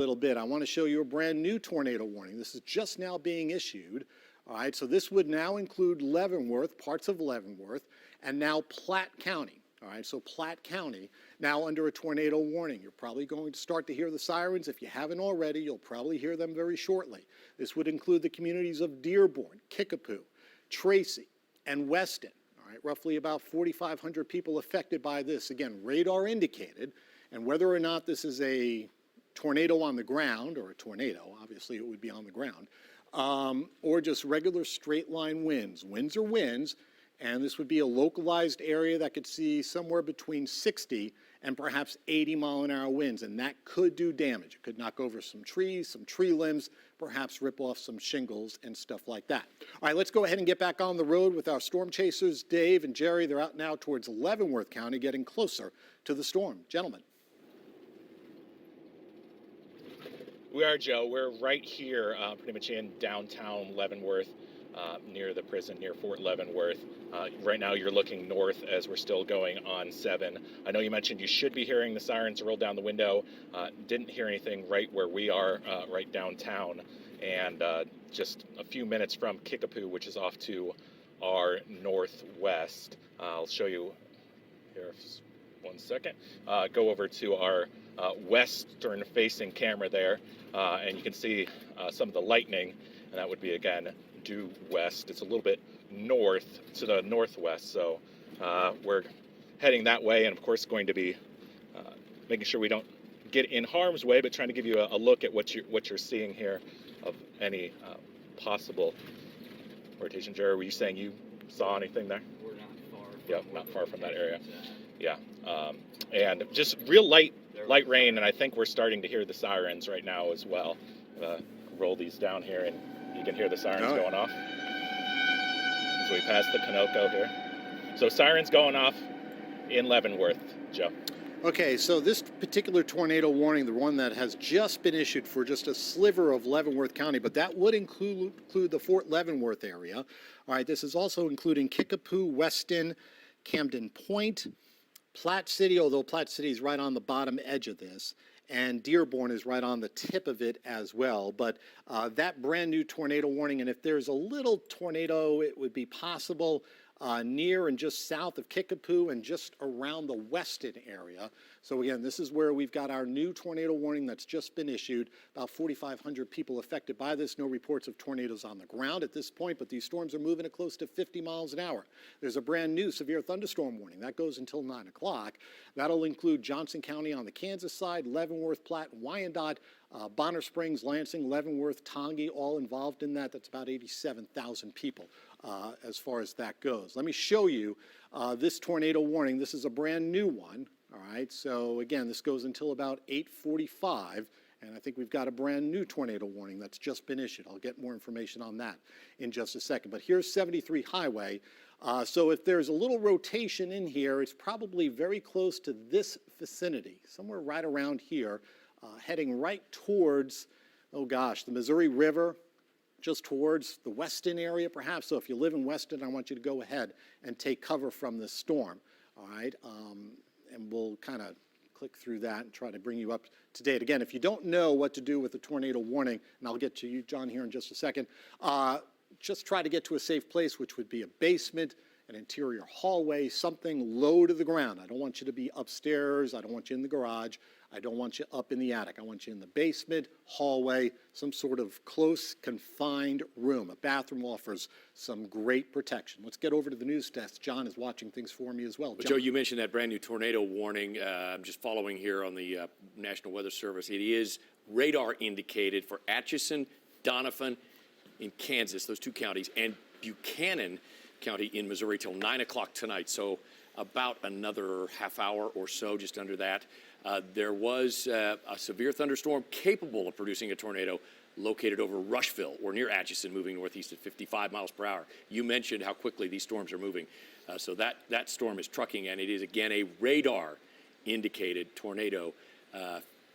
Little bit. I want to show you a brand new tornado warning. This is just now being issued. All right, so this would now include Leavenworth, parts of Leavenworth, and now Platte County. All right, so Platte County now under a tornado warning. You're probably going to start to hear the sirens. If you haven't already, you'll probably hear them very shortly. This would include the communities of Dearborn, Kickapoo, Tracy, and Weston. All right, roughly about 4,500 people affected by this. Again, radar indicated, and whether or not this is a tornado on the ground, or a tornado, obviously it would be on the ground, or just regular straight line winds. Winds are winds, and this would be a localized area that could see somewhere between 60 and perhaps 80-mile-an-hour winds, and that could do damage. It could knock over some trees, some tree limbs, perhaps rip off some shingles and stuff like that. All right, let's go ahead and get back on the road with our storm chasers, Dave and Jerry. They're out now towards Leavenworth County, getting closer to the storm. Gentlemen. We are, Joe. We're right here, pretty much in downtown Leavenworth, near the prison, near Fort Leavenworth. Right now you're looking north as we're still going on 7. I know you mentioned you should be hearing the sirens roll down the window. Didn't hear anything right where we are, right downtown. And just a few minutes from Kickapoo, which is off to our northwest. I'll show you here. 1 second. Go over to our western-facing camera there, and you can see some of the lightning, and that would be, again, due west. It's a little bit north to the northwest, so we're heading that way, and of course going to be making sure we don't get in harm's way, but trying to give you a look at what you're seeing here of any possible rotation. Jerry, were you saying you saw anything there? We're not far. Yeah, not far from that area. Yeah, and just real light rain, and I think we're starting to hear the sirens right now as well. Roll these down here, and you can hear the sirens going off as we pass the Canoco here. So sirens going off in Leavenworth, Joe. Okay, so this particular tornado warning, the one that has just been issued for just a sliver of Leavenworth County, but that would include the Fort Leavenworth area. All right, this is also including Kickapoo, Weston, Camden Point, Platte City, although Platte City is right on the bottom edge of this, and Dearborn is right on the tip of it as well. But that brand new tornado warning, and if there's a little tornado, it would be possible near and just south of Kickapoo and just around the Weston area. So again, this is where we've got our new tornado warning that's just been issued. About 4,500 people affected by this. No reports of tornadoes on the ground at this point, but these storms are moving at close to 50 miles an hour. There's a brand new severe thunderstorm warning. That goes until 9 o'clock. That'll include Johnson County on the Kansas side, Leavenworth, Platte, Wyandotte, Bonner Springs, Lansing, Leavenworth, Tongi, all involved in that. That's about 87,000 people as far as that goes. Let me show you this tornado warning. This is a brand new one. All right, so again, this goes until about 8:45, and I think we've got a brand new tornado warning that's just been issued. I'll get more information on that in just a second. But here's 73 Highway. So if there's a little rotation in here, it's probably very close to this vicinity, somewhere right around here, heading right towards, oh gosh, the Missouri River, just towards the Weston area perhaps. So if you live in Weston, I want you to go ahead and take cover from this storm, all right? And we'll kind of click through that and try to bring you up to date. Again, if you don't know what to do with the tornado warning, and I'll get to you, John, here in just a second, just try to get to a safe place, which would be a basement, an interior hallway, something low to the ground. I don't want you to be upstairs. I don't want you in the garage. I don't want you up in the attic. I want you in the basement, hallway, some sort of close, confined room. A bathroom offers some great protection. Let's get over to the news desk. John is watching things for me as well. Joe, you mentioned that brand new tornado warning. I'm just following here on the National Weather Service. It is radar indicated for Atchison, Donovan in Kansas, those two counties, and Buchanan County in Missouri till 9 o'clock tonight. So about another half hour or so, just under that. There was a severe thunderstorm capable of producing a tornado located over Rushville or near Atchison, moving northeast at 55 miles per hour. You mentioned how quickly these storms are moving. So that storm is trucking, and it is, again, a radar-indicated tornado.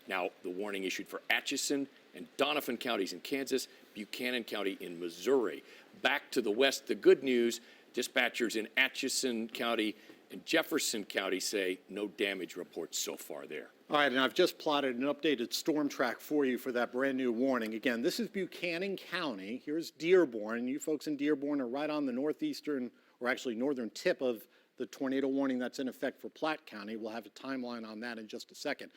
Now, the warning issued for Atchison and Donovan counties in Kansas, Buchanan County in Missouri. Back to the west, the good news, dispatchers in Atchison County and Jefferson County say no damage reports so far there. All right, and I've just plotted an updated storm track for you for that brand new warning. Again, this is Buchanan County. Here's Dearborn. You folks in Dearborn are right on the northeastern, or actually northern tip of the tornado warning that's in effect for Platte County. We'll have a timeline on that in just a second.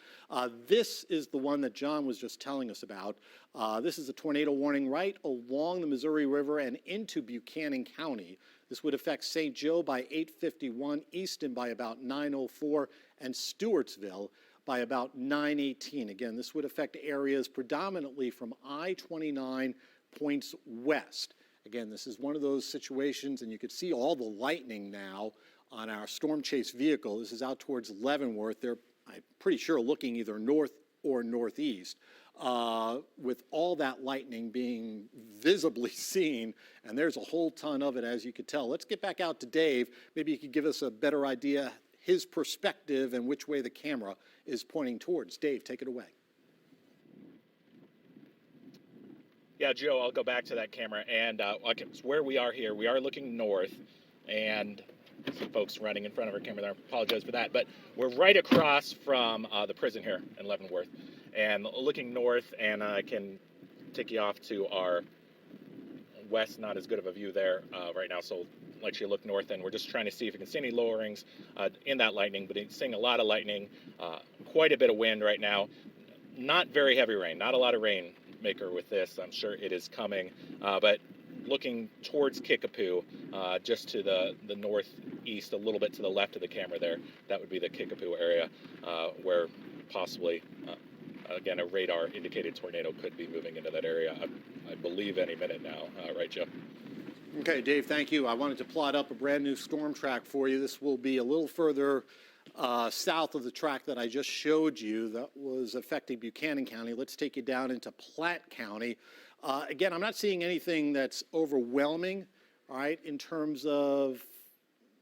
This is the one that John was just telling us about. This is a tornado warning right along the Missouri River and into Buchanan County. This would affect St. Joe by 8:51, Easton by about 9:04, and Stewartsville by about 9:18. Again, this would affect areas predominantly from I-29 points west. Again, this is one of those situations, and you can see all the lightning now on our storm chase vehicle. This is out towards Leavenworth. They're, I'm pretty sure, looking either north or northeast, with all that lightning being visibly seen, and there's a whole ton of it, as you could tell. Let's get back out to Dave. Maybe you could give us a better idea, his perspective and which way the camera is pointing towards. Dave, take it away. Yeah, Joe, I'll go back to that camera. And okay, so where we are here, we are looking north, and some folks running in front of our camera there. I apologize for that. But we're right across from the prison here in Leavenworth. And looking north, and I can take you off to our west. Not as good of a view there right now, so I'll let you look north. And we're just trying to see if you can see any lowerings in that lightning. But it's seeing a lot of lightning, quite a bit of wind right now. Not very heavy rain, not a lot of rain maker with this. I'm sure it is coming, but looking towards Kickapoo, just to the northeast, a little bit to the left of the camera there, that would be the Kickapoo area, where possibly, again, a radar indicated tornado could be moving into that area, I believe any minute now, right, Joe? Okay, Dave, thank you. I wanted to plot up a brand new storm track for you. This will be a little further south of the track that I just showed you that was affecting Buchanan County. Let's take you down into Platte County. Again, I'm not seeing anything that's overwhelming, all right, in terms of,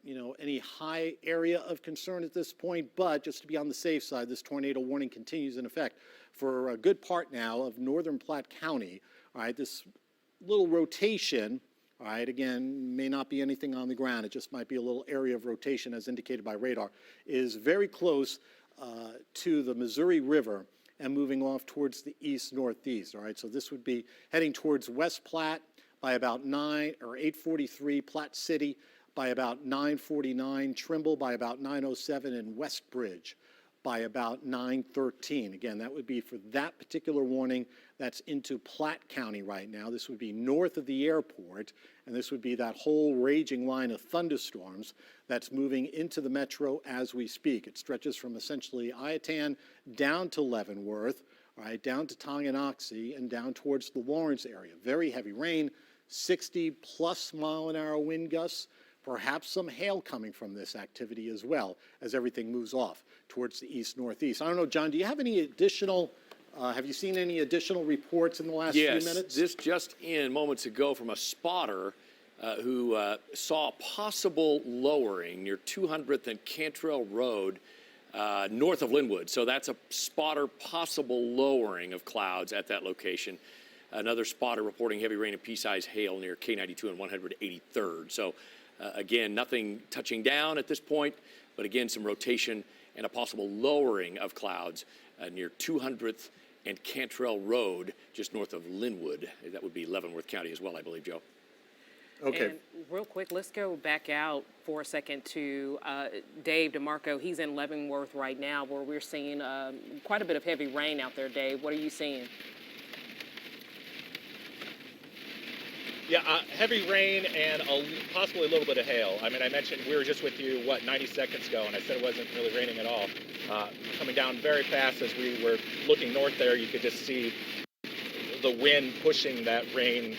you know, any high area of concern at this point, but just to be on the safe side, this tornado warning continues in effect for a good part now of northern Platte County. All right, this little rotation, all right, again, may not be anything on the ground. It just might be a little area of rotation as indicated by radar, is very close to the Missouri River and moving off towards the east-northeast, all right? So this would be heading towards West Platte by about 8:43, Platte City by about 9:49, Trimble by about 9:07, and Westbridge by about 9:13. Again, that would be for that particular warning that's into Platte County right now. This would be north of the airport, and this would be that whole raging line of thunderstorms that's moving into the metro as we speak. It stretches from essentially Iatan down to Leavenworth, all right, down to Tonganoxie, and down towards the Lawrence area. Very heavy rain, 60-plus mile-an-hour wind gusts, perhaps some hail coming from this activity as well as everything moves off towards the east-northeast. I don't know, John, do you have any additional, have you seen any additional reports in the last few minutes? Yes, this just in moments ago from a spotter who saw a possible lowering near 200th and Cantrell Road north of Linwood. So that's a spotter possible lowering of clouds at that location. Another spotter reporting heavy rain and pea-sized hail near K92 and 183rd. So again, nothing touching down at this point, but again, some rotation and a possible lowering of clouds near 200th and Cantrell Road, just north of Linwood. That would be Leavenworth County as well, I believe, Joe. Okay. And real quick, let's go back out for a second to Dave DeMarco. He's in Leavenworth right now, where we're seeing quite a bit of heavy rain out there. Dave, what are you seeing? Yeah, heavy rain and possibly a little bit of hail. I mean, I mentioned we were just with you, 90 seconds ago, and I said it wasn't really raining at all. Coming down very fast as we were looking north there, you could just see the wind pushing that rain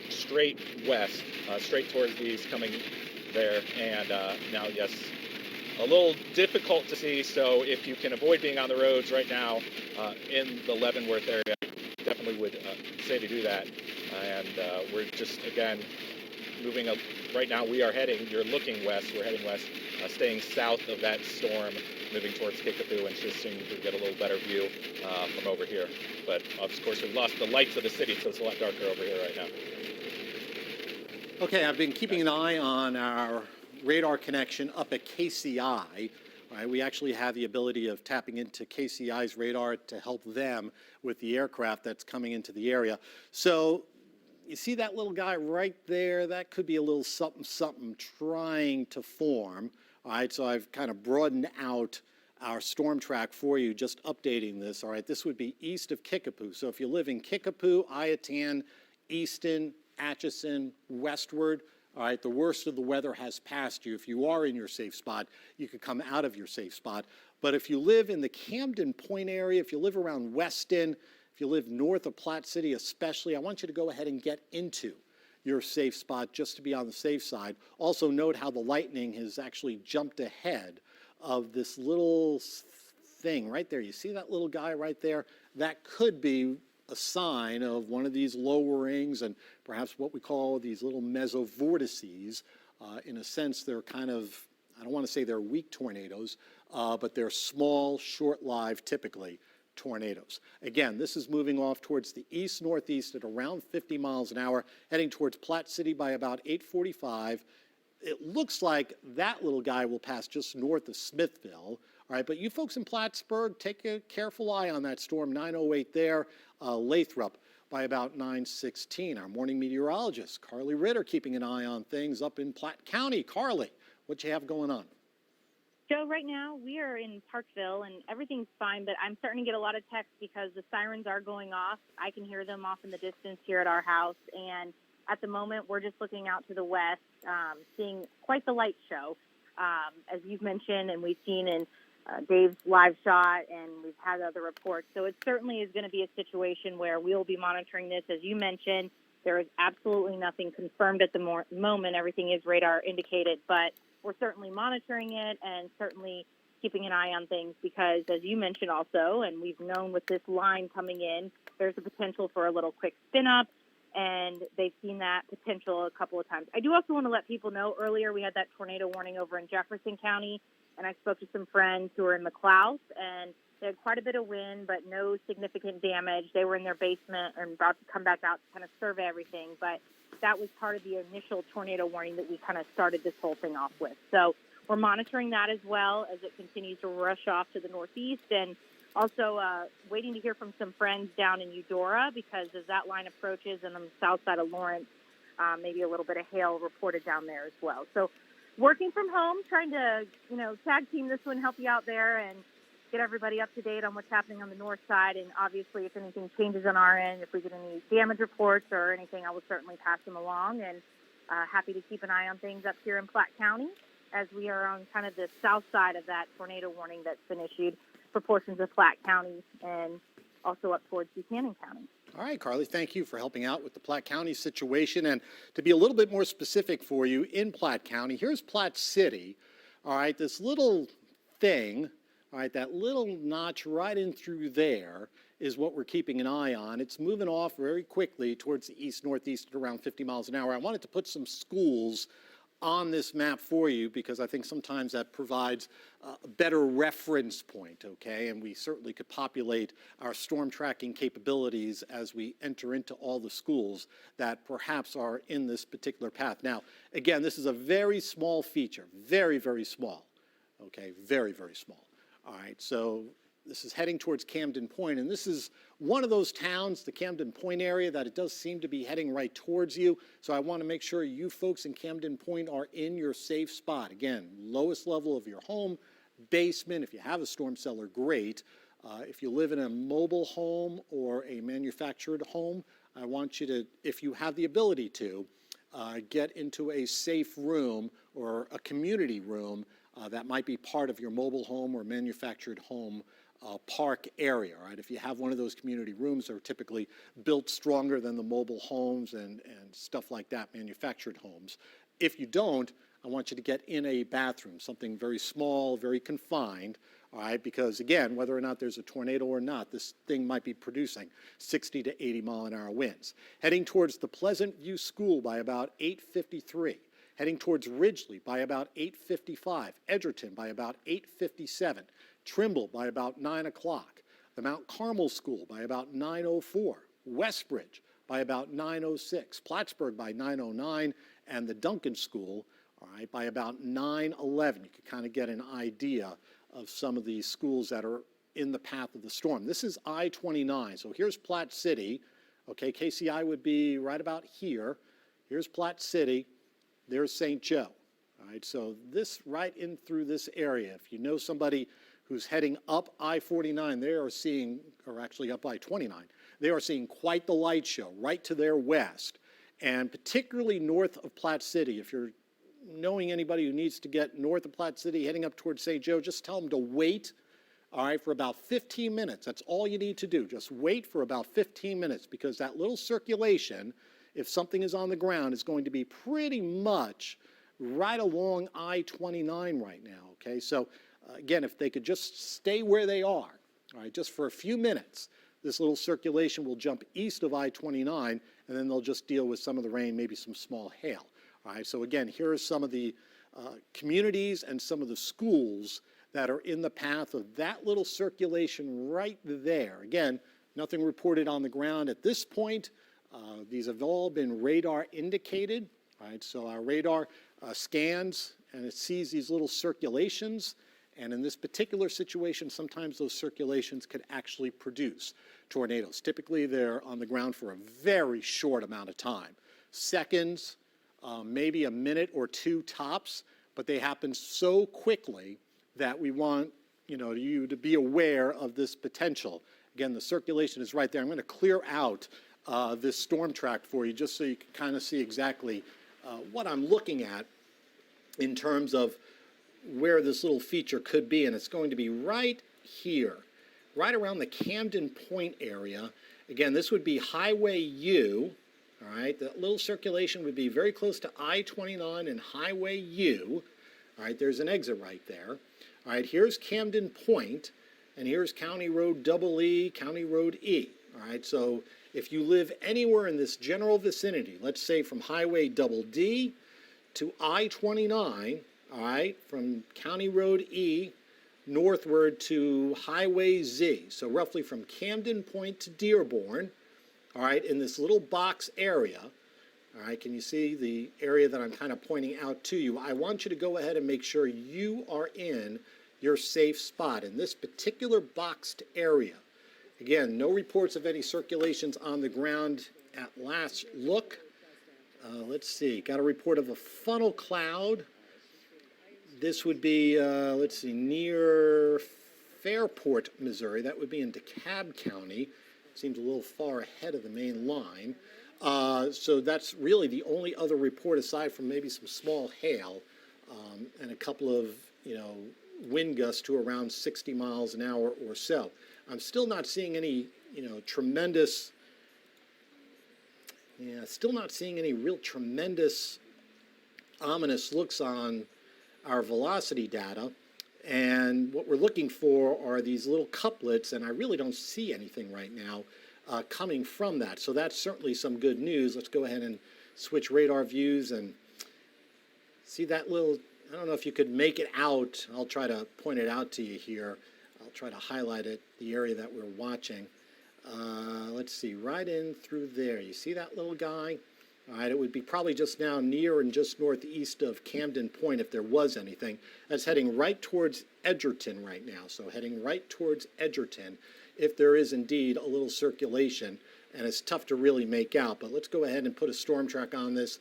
straight west, straight towards the east coming there. And now, yes, a little difficult to see, so if you can avoid being on the roads right now in the Leavenworth area, definitely would say to do that. And we're just, again, moving up. Right now we are heading, you're looking west, we're heading west, staying south of that storm, moving towards Kickapoo, and just seeing if we can get a little better view from over here. But of course we've lost the lights of the city, so it's a lot darker over here right now. Okay, I've been keeping an eye on our radar connection up at KCI. Right, we actually have the ability of tapping into KCI's radar to help them with the aircraft that's coming into the area. So you see that little guy right there? That could be a little something, something trying to form. All right, so I've kind of broadened out our storm track for you, just updating this. All right, this would be east of Kickapoo. So if you live in Kickapoo, Iatan, Easton, Atchison, westward, all right, the worst of the weather has passed you. If you are in your safe spot, you could come out of your safe spot. But if you live in the Camden Point area, if you live around Weston, if you live north of Platte City especially, I want you to go ahead and get into your safe spot just to be on the safe side. Also note how the lightning has actually jumped ahead of this little thing right there. You see that little guy right there? That could be a sign of one of these lowerings and perhaps what we call these little mesovortices. In a sense, they're kind of, I don't want to say they're weak tornadoes, but they're small, short-lived, typically, tornadoes. Again, this is moving off towards the east-northeast at around 50 miles an hour, heading towards Platte City by about 8:45. It looks like that little guy will pass just north of Smithville. All right, but you folks in Plattsburgh, take a careful eye on that storm, 908 there, Lathrop by about 9:16. Our morning meteorologist, Carly Ritter, keeping an eye on things up in Platte County. Carly, what you have going on? Joe, right now we are in Parkville and everything's fine, but I'm starting to get a lot of texts because the sirens are going off. I can hear them off in the distance here at our house, and at the moment we're just looking out to the west, seeing quite the light show, as you've mentioned, and we've seen in Dave's live shot, and we've had other reports. So it certainly is going to be a situation where we'll be monitoring this. As you mentioned, there is absolutely nothing confirmed at the moment. Everything is radar indicated, but we're certainly monitoring it and certainly keeping an eye on things because, as you mentioned also, and we've known with this line coming in, there's a potential for a little quick spin up, and they've seen that potential a couple of times. I do also want to let people know earlier we had that tornado warning over in Jefferson County, and I spoke to some friends who are in McLough, and they had quite a bit of wind, but no significant damage. They were in their basement and about to come back out to kind of survey everything, but that was part of the initial tornado warning that we kind of started this whole thing off with. So we're monitoring that as well as it continues to rush off to the northeast, and also waiting to hear from some friends down in Eudora because as that line approaches and on the south side of Lawrence, maybe a little bit of hail reported down there as well. So working from home, trying to, tag team this one, help you out there and get everybody up to date on what's happening on the north side. And obviously, if anything changes on our end, if we get any damage reports or anything, I will certainly pass them along. And happy to keep an eye on things up here in Platte County as we are on kind of the south side of that tornado warning that's been issued for portions of Platte County and also up towards Buchanan County. All right, Carly, thank you for helping out with the Platte County situation. And to be a little bit more specific for you, in Platte County, here's Platte City. All right, this little thing, all right, that little notch right in through there is what we're keeping an eye on. It's moving off very quickly towards the east-northeast at around 50 miles an hour. I wanted to put some schools on this map for you because I think sometimes that provides a better reference point, okay? And we certainly could populate our storm tracking capabilities as we enter into all the schools that perhaps are in this particular path. Now, again, this is a very small feature, very, very small, okay? Very, very small. All right, so this is heading towards Camden Point, and this is one of those towns, the Camden Point area, that it does seem to be heading right towards you. So I want to make sure you folks in Camden Point are in your safe spot. Again, lowest level of your home, basement. If you have a storm cellar, great. If you live in a mobile home or a manufactured home, I want you to, if you have the ability to, get into a safe room or a community room that might be part of your mobile home or manufactured home park area, right? If you have one of those community rooms, they're typically built stronger than the mobile homes and stuff like that, manufactured homes. If you don't, I want you to get in a bathroom, something very small, very confined, all right? Because again, whether or not there's a tornado or not, this thing might be producing 60 to 80 mile an hour winds. Heading towards the Pleasant View School by about 8:53. Heading towards Ridgely by about 8:55, Edgerton by about 8:57, Trimble by about 9 o'clock, the Mount Carmel School by about 9:04, Westbridge by about 9:06, Plattsburgh by 9:09, and the Duncan School all right, by about 9:11. You can kind of get an idea of some of these schools that are in the path of the storm. This is I-29, so here's Platte City. Okay, KCI would be right about here. Here's Platte City. There's St. Joe. All right, so this right in through this area, if you know somebody who's heading up I-49, they are seeing, or actually up I-29, they are seeing quite the light show right to their west, and particularly north of Platte City. If you're knowing anybody who needs to get north of Platte City, heading up towards St. Joe, just tell them to wait, all right, for about 15 minutes. That's all you need to do. Just wait for about 15 minutes, because that little circulation, if something is on the ground, is going to be pretty much right along I-29 right now, okay? So, again, if they could just stay where they are, all right, just for a few minutes, this little circulation will jump east of I-29, and then they'll just deal with some of the rain, maybe some small hail. All right, so again, here are some of the communities and some of the schools that are in the path of that little circulation right there. Again, nothing reported on the ground at this point. These have all been radar indicated. All right, so our radar scans and it sees these little circulations. And in this particular situation, sometimes those circulations could actually produce tornadoes. Typically, they're on the ground for a very short amount of time, seconds, maybe a minute or two tops, but they happen so quickly that we want you to be aware of this potential. Again, the circulation is right there. I'm going to clear out this storm track for you just so you can kind of see exactly what I'm looking at in terms of where this little feature could be, and it's going to be right here, right around the Camden Point area. Again, this would be Highway U, all right? That little circulation would be very close to I-29 and Highway U. All right, there's an exit right there. All right, here's Camden Point, and here's County Road EE, County Road E. All right, so if you live anywhere in this general vicinity, let's say from Highway D to I-29, all right, from County Road E northward to Highway Z, so roughly from Camden Point to Dearborn, all right, in this little box area, all right, can you see the area that I'm kind of pointing out to you? I want you to go ahead and make sure you are in your safe spot in this particular boxed area. Again, no reports of any circulations on the ground at last look. Let's see, got a report of a funnel cloud. This would be, let's see, near Fairport, Missouri. That would be in DeKalb County. Seems a little far ahead of the main line. So that's really the only other report aside from maybe some small hail and a couple of, wind gusts to around 60 miles an hour or so. I'm still not seeing any, still not seeing any real tremendous ominous looks on our velocity data, and what we're looking for are these little couplets, and I really don't see anything right now coming from that. So that's certainly some good news. Let's go ahead and switch radar views and see that little, I don't know if you could make it out. I'll try to point it out to you here. I'll try to highlight it, the area that we're watching. Let's see, right in through there. You see that little guy? All right, it would be probably just now near and just northeast of Camden Point if there was anything. That's heading right towards Edgerton right now. So heading right towards Edgerton if there is indeed a little circulation. And it's tough to really make out. But let's go ahead and put a storm track on this.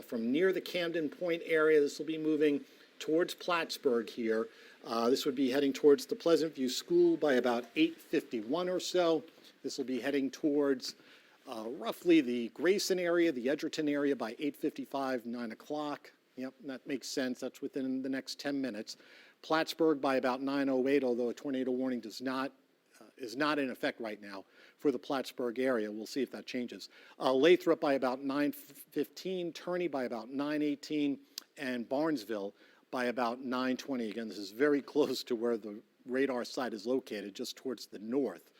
From near the Camden Point area, this will be moving towards Plattsburgh here. This would be heading towards the Pleasant View School by about 8:51 or so. This will be heading towards roughly the Grayson area, the Edgerton area by 8:55, 9 o'clock. Yep, that makes sense. That's within the next 10 minutes. Plattsburgh by about 9:08, although a tornado warning is not in effect right now for the Plattsburgh area. We'll see if that changes. Lathrop by about 9:15, Turney by about 9:18, and Barnesville by about 9:20. Again, this is very close to where the radar site is located, just towards the north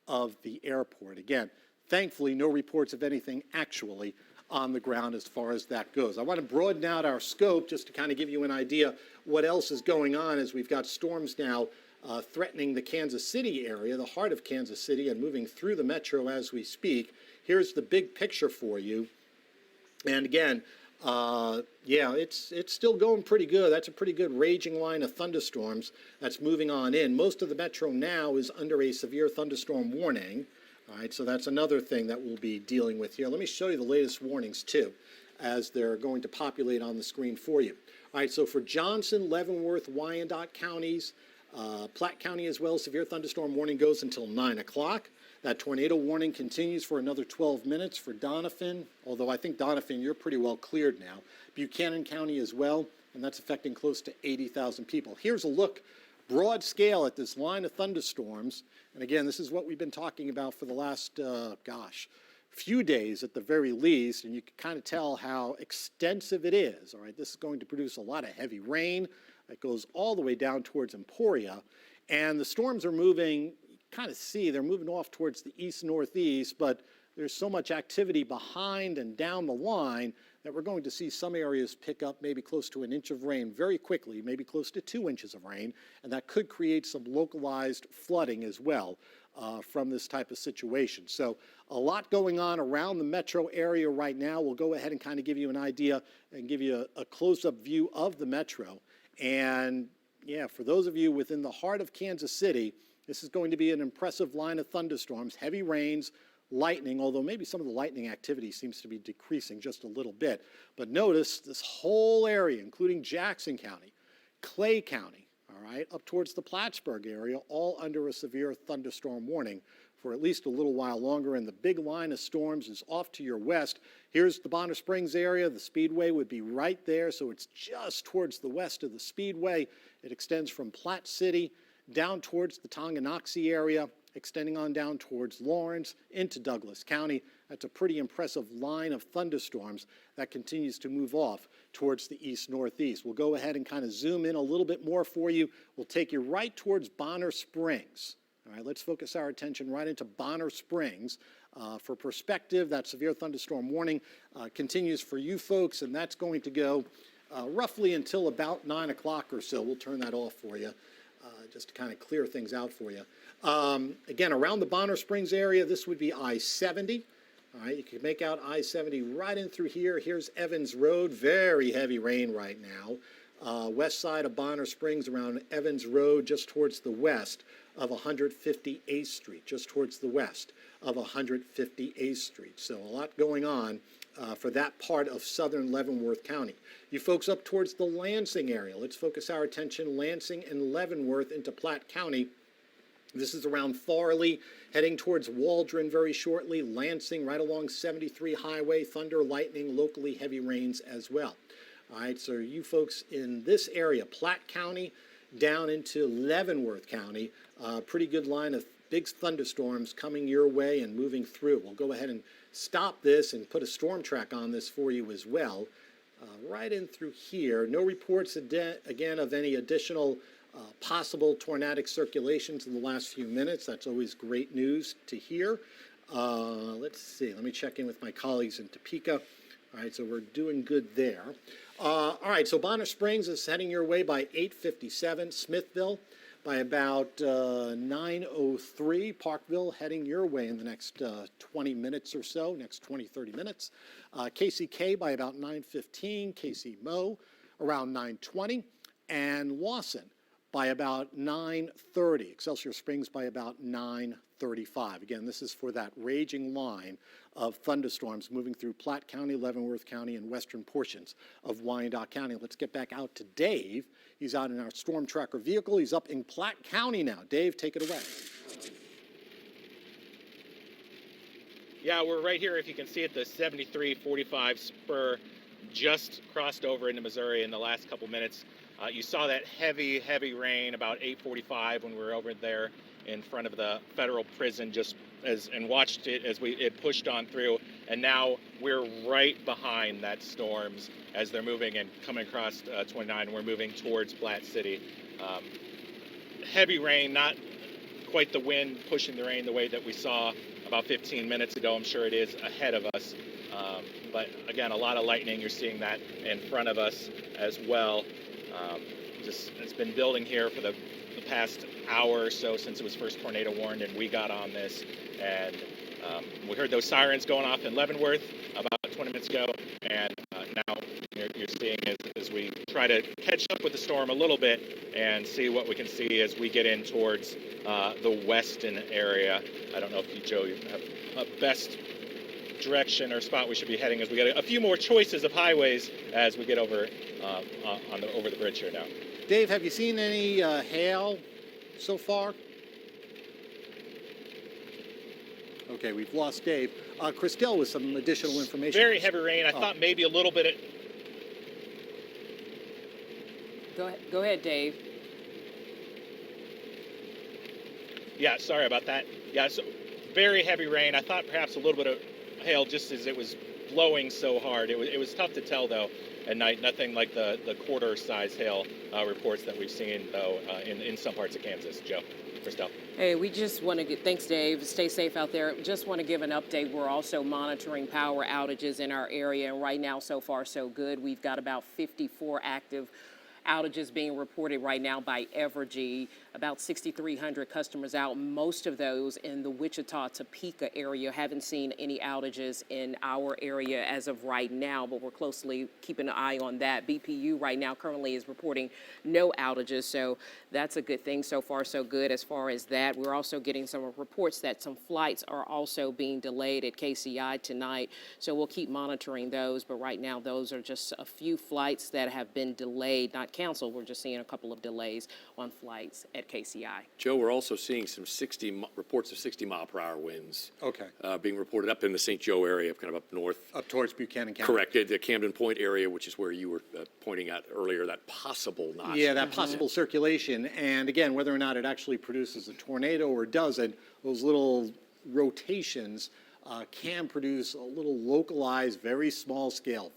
of the airport. Again, thankfully, no reports of anything actually on the ground as far as that goes. I want to broaden out our scope just to kind of give you an idea what else is going on as we've got storms now threatening the Kansas City area, the heart of Kansas City, and moving through the metro as we speak. Here's the big picture for you. And again, Yeah, it's still going pretty good. That's a pretty good raging line of thunderstorms that's moving on in. Most of the metro now is under a severe thunderstorm warning. All right, so that's another thing that we'll be dealing with here. Let me show you the latest warnings too, as they're going to populate on the screen for you. All right, so for Johnson, Leavenworth, Wyandotte counties, Platte County as well, severe thunderstorm warning goes until 9 o'clock. That tornado warning continues for another 12 minutes for Donovan, although I think Donovan, you're pretty well cleared now. Buchanan County as well, and that's affecting close to 80,000 people. Here's a look, broad scale, at this line of thunderstorms. And again, this is what we've been talking about for the last, few days at the very least, and you can kind of tell how extensive it is. All right, this is going to produce a lot of heavy rain that goes all the way down towards Emporia, and the storms are moving. Kind of see they're moving off towards the east-northeast, but there's so much activity behind and down the line that we're going to see some areas pick up maybe close to an inch of rain very quickly, maybe close to 2 inches of rain, and that could create some localized flooding as well from this type of situation. So a lot going on around the metro area right now. We'll go ahead and kind of give you an idea and give you a close-up view of the metro. And yeah, for those of you within the heart of Kansas City, this is going to be an impressive line of thunderstorms, heavy rains, lightning, although maybe some of the lightning activity seems to be decreasing just a little bit. But notice this whole area, including Jackson County, Clay County, all right, up towards the Plattsburgh area, all under a severe thunderstorm warning for at least a little while longer. And the big line of storms is off to your west. Here's the Bonner Springs area. The Speedway would be right there, so it's just towards the west of the Speedway. It extends from Platte City down towards the Tonganoxie area, extending on down towards Lawrence into Douglas County. That's a pretty impressive line of thunderstorms that continues to move off towards the east-northeast. We'll go ahead and kind of zoom in a little bit more for you. We'll take you right towards Bonner Springs. All right, let's focus our attention right into Bonner Springs. For perspective, that severe thunderstorm warning continues for you folks, and that's going to go roughly until about 9 o'clock or so. We'll turn that off for you. Just to kind of clear things out for you. Again, around the Bonner Springs area, this would be I-70. All right, you can make out I-70 right in through here. Here's Evans Road, very heavy rain right now. West side of Bonner Springs around Evans Road, just towards the west of 158th Street, just towards the west of 158th Street. So a lot going on for that part of southern Leavenworth County. You folks up towards the Lansing area, let's focus our attention Lansing and Leavenworth into Platte County. This is around Farley, heading towards Waldron very shortly. Lansing right along 73 Highway, thunder, lightning, locally heavy rains as well. All right, so you folks in this area, Platte County down into Leavenworth County, pretty good line of big thunderstorms coming your way and moving through. We'll go ahead and stop this and put a storm track on this for you as well. Right in through here, no reports again of any additional possible tornadic circulations in the last few minutes. That's always great news to hear. Let's see, let me check in with my colleagues in Topeka. All right, so we're doing good there. All right, so Bonner Springs is heading your way by 8:57. Smithville by about 9:03. Parkville heading your way in the next 20 minutes or so, next 20, 30 minutes. KCK by about 9:15. KC Mo around 9:20. And Lawson by about 9:30. Excelsior Springs by about 9:35. Again, this is for that raging line of thunderstorms moving through Platte County, Leavenworth County, and western portions of Wyandotte County. Let's get back out to Dave. He's out in our storm tracker vehicle. He's up in Platte County now. Dave, take it away. Yeah, we're right here. If you can see it, the 7345 spur just crossed over into Missouri in the last couple minutes. You saw that heavy, heavy rain about 8:45 when we were over there in front of the federal prison, and watched it as it pushed on through. And now we're right behind that storms as they're moving and coming across 29. We're moving towards Platte City. Heavy rain, not quite the wind pushing the rain the way that we saw about 15 minutes ago. I'm sure it is ahead of us. But again, a lot of lightning. You're seeing that in front of us as well. It's been building here for the past hour or so since it was first tornado warned and we got on this. And we heard those sirens going off in Leavenworth about 20 minutes ago, and now you're seeing as we try to catch up with the storm a little bit and see what we can see as we get in towards the western area. I don't know if you, Joe, you have a best direction or spot we should be heading as we get a few more choices of highways as we get over over the bridge here now. Dave, have you seen any hail so far? Okay, we've lost Dave. Christelle with some additional information. Very heavy rain. I thought maybe a little bit. Go ahead, Dave. Yeah, sorry about that. Yeah, so very heavy rain. I thought perhaps a little bit of hail just as it was blowing so hard. It was tough to tell, though, at night. Nothing like the quarter-size hail reports that we've seen, though, in some parts of Kansas. Joe, Christelle. Hey, we just want to thanks, Dave. Stay safe out there. Just want to give an update. We're also monitoring power outages in our area, and right now, so far, so good. We've got about 54 active outages being reported right now by Evergy, about 6,300 customers out. Most of those in the Wichita, Topeka area. Haven't seen any outages in our area as of right now, but we're closely keeping an eye on that. BPU right now currently is reporting no outages, so that's a good thing. So far, so good as far as that. We're also getting some reports that some flights are also being delayed at KCI tonight, so we'll keep monitoring those, but right now those are just a few flights that have been delayed, not canceled. We're just seeing a couple of delays on flights at KCI. Joe, we're also seeing some reports of 60-mile-per-hour winds. Okay. Being reported up in the St. Joe area, kind of up north. Up towards Buchanan County. Correct. The Camden Point area, which is where you were pointing out earlier, that possible notch. Yeah, that possible circulation. And again, whether or not it actually produces a tornado or doesn't, those little rotations can produce a little localized, very small scale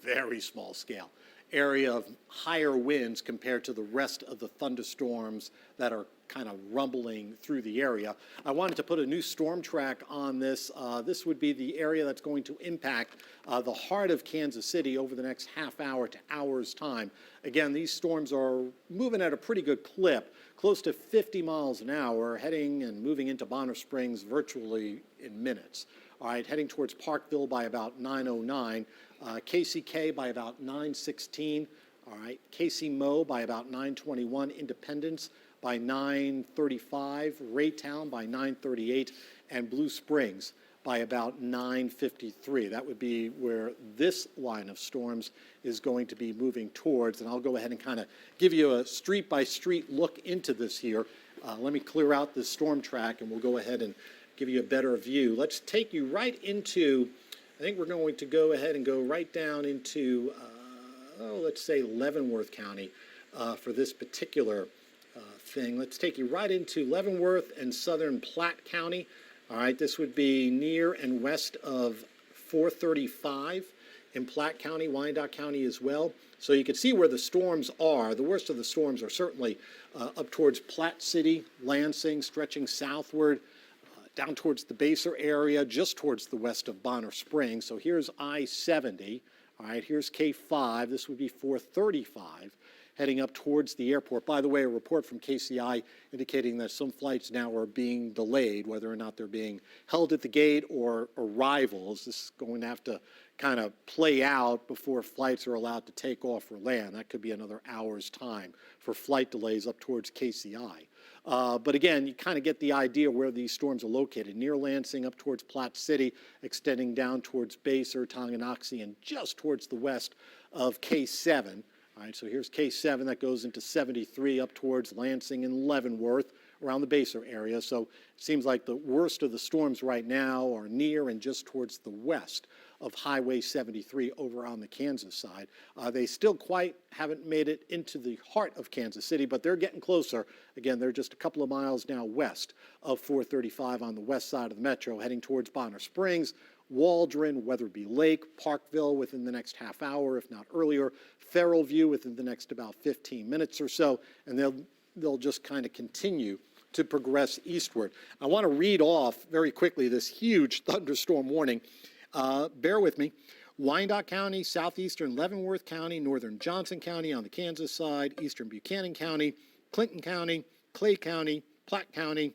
area of higher winds compared to the rest of the thunderstorms that are kind of rumbling through the area. I wanted to put a new storm track on this. This would be the area that's going to impact the heart of Kansas City over the next half hour to hour's time. Again, these storms are moving at a pretty good clip, close to 50 miles an hour, heading and moving into Bonner Springs virtually in minutes. All right, heading towards Parkville by about 9:09. KCK by about 9:16. All right, KC Mo by about 9:21. Independence by 9:35. Raytown by 9:38. And Blue Springs by about 9:53. That would be where this line of storms is going to be moving towards. And I'll go ahead and kind of give you a street-by-street look into this here. Let me clear out this storm track, and we'll go ahead and give you a better view. Let's take you right into, I think we're going to go ahead and go right down into, let's say Leavenworth County for this particular thing. Let's take you right into Leavenworth and southern Platte County. All right, this would be near and west of 435 in Platte County, Wyandotte County as well. So you can see where the storms are. The worst of the storms are certainly up towards Platte City, Lansing, stretching southward, down towards the Baser area, just towards the west of Bonner Springs. So here's I-70. All right, here's K5. This would be 435, heading up towards the airport. By the way, a report from KCI indicating that some flights now are being delayed, whether or not they're being held at the gate or arrivals. This is going to have to kind of play out before flights are allowed to take off or land. That could be another hour's time for flight delays up towards KCI. But again, you kind of get the idea where these storms are located. Near Lansing, up towards Platte City, extending down towards Baser, Tonganoxie, and just towards the west of K7. All right, so here's K7 that goes into 73 up towards Lansing and Leavenworth, around the Baser area. So it seems like the worst of the storms right now are near and just towards the west of Highway 73 over on the Kansas side. They still quite haven't made it into the heart of Kansas City, but they're getting closer. Again, they're just a couple of miles now west of 435 on the west side of the metro, heading towards Bonner Springs, Waldron, Weatherby Lake, Parkville within the next half hour, if not earlier, Farrell View within the next about 15 minutes or so, and they'll just kind of continue to progress eastward. I want to read off very quickly this huge thunderstorm warning. Bear with me. Wyandotte County, southeastern Leavenworth County, northern Johnson County on the Kansas side, eastern Buchanan County, Clinton County, Clay County, Platte County,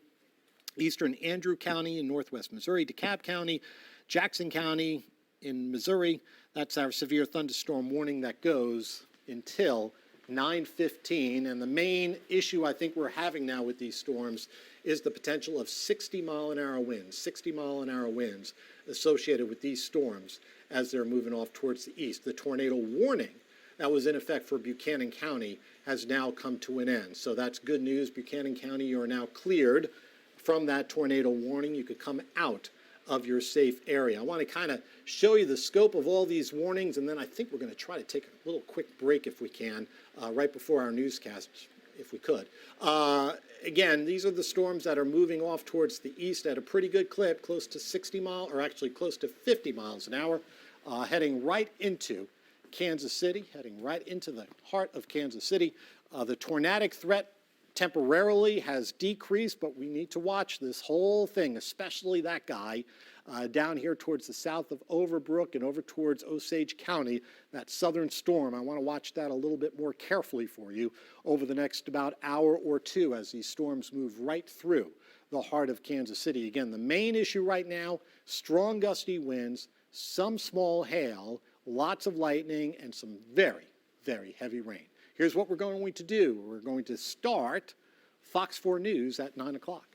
eastern Andrew County in northwest Missouri, DeKalb County, Jackson County, in Missouri. That's our severe thunderstorm warning that goes until 9:15. And the main issue I think we're having now with these storms is the potential of 60-mile-an-hour winds associated with these storms as they're moving off towards the east. The tornado warning that was in effect for Buchanan County has now come to an end. So that's good news. Buchanan County, you are now cleared from that tornado warning. You could come out of your safe area. I want to kind of show you the scope of all these warnings, and then I think we're going to try to take a little quick break if we can, right before our newscast, if we could. Again, these are the storms that are moving off towards the east at a pretty good clip, close to 60 miles, or actually close to 50 miles an hour, heading right into Kansas City, heading right into the heart of Kansas City. The tornadic threat temporarily has decreased, but we need to watch this whole thing, especially that guy down here towards the south of Overbrook and over towards Osage County, that southern storm. I want to watch that a little bit more carefully for you over the next about hour or two as these storms move right through the heart of Kansas City. Again, the main issue right now, strong gusty winds, some small hail, lots of lightning, and some very, very heavy rain. Here's what we're going to do. We're going to start Fox 4 News at 9 o'clock.